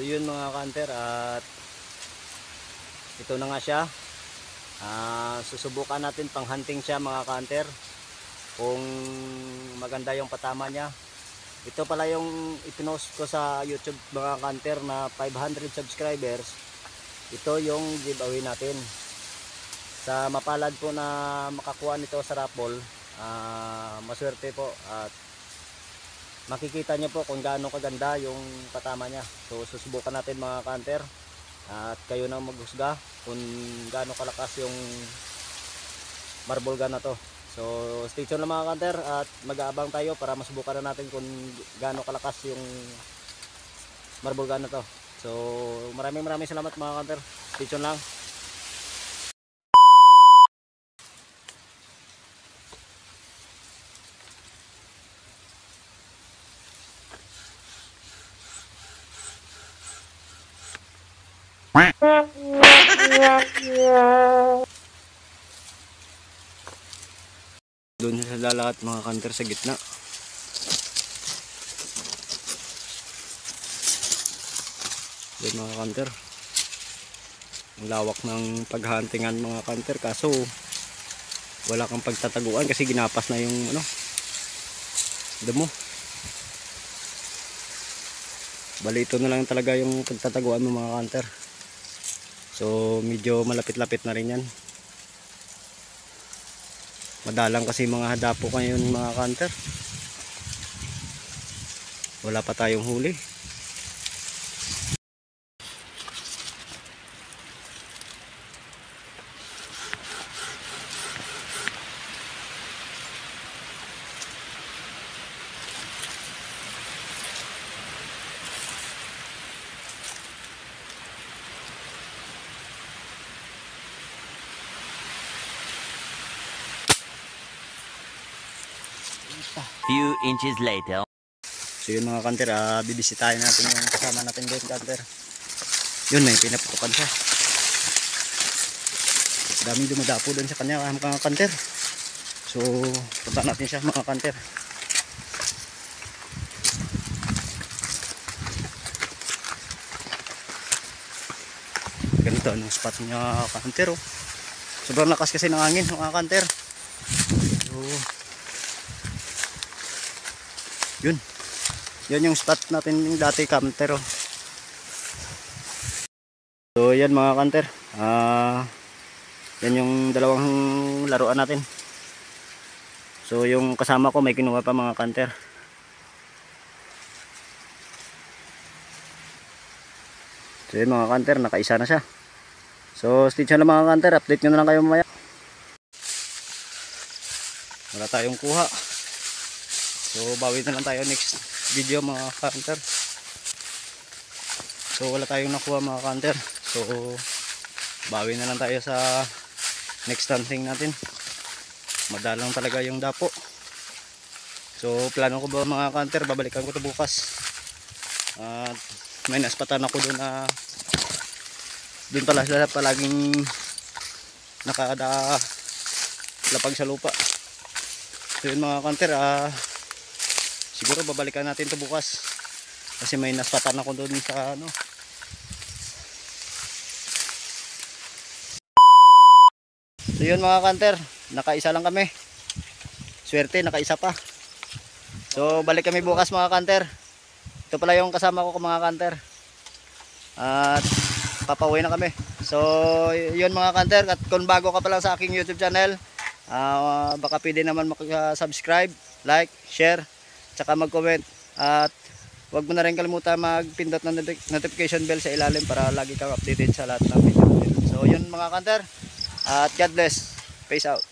So yun mga kanter, at ito na nga siya. Susubukan natin pang hunting siya mga kanter, kung maganda yung patama niya. Ito pala yung ipinost ko sa YouTube mga kanter na 500 subscribers. Ito yung giveaway natin. Sa mapalad po na makakuha nito sa raffle, maswerte po at makikita nyo po kung gaano kaganda yung patama niya. So susubukan natin mga kanter, at kayo na maghusga kung gaano kalakas yung marble gun na to. So stay tuned lang mga kanter, at mag-aabang tayo para masubukan na natin kung gaano kalakas yung marble gun na to. So maraming salamat mga kanter. Stay tuned lang. Doon sa lalat mga kanter sa gitna. Doon mga kanter. Ang lawak ng paghahuntingan mga kanter, kaso wala kang pagtataguan kasi ginapas na yung damo. Bali ito na lang talaga yung pagtataguan mo mga kanter. So medyo malapit-lapit na rin yan. Madalang kasi mga hadapo ngayon mga kanter. Wala pa tayong huli. Few inches later. So yun mga kanter, bibisitahin natin yung kasama natin doon kanter. Yun, may pinaputukan siya. Daming dumadapo doon sa kanya mga kanter. So punta natin siya mga kanter. Ganito ang spot niya kanter. Sobrang lakas kasi ng hangin mga kanter. So yun yung spot natin yung dati kanter. So yan mga kanter, yan yung dalawang laruan natin. So yung kasama ko may kinuha pa mga kanter. So yun mga kanter, nakaisa na siya. So stay tuned lang mga kanter, update nyo na lang kayo mamaya. Wala tayong kuha. So bawi na lang tayo next video mga kanter. So wala tayong nakuha mga kanter. So bawi na lang tayo sa next hunting natin. Madalang talaga yung dapo. So plano ko ba mga kanter, babalikan ko to bukas. At may naspatan ako doon na doon pala sila palaging nakada lapag sa lupa. So yun mga kanter, siguro babalikan natin to bukas kasi may naspatan ako doon sa So yun mga kanter, nakaisa lang kami. Swerte, nakaisa pa. So balik kami bukas mga kanter. Ito pala yung kasama ko mga kanter. At papauwi na kami. So yun mga kanter, at kung bago ka pa lang sa aking YouTube channel, baka pwede naman mag-subscribe, like, share, tsaka mag-comment, at huwag mo na rin kalimutan magpindot ng notification bell sa ilalim para lagi kang updated sa lahat ng video. So yun mga kanter, at God bless. Peace out.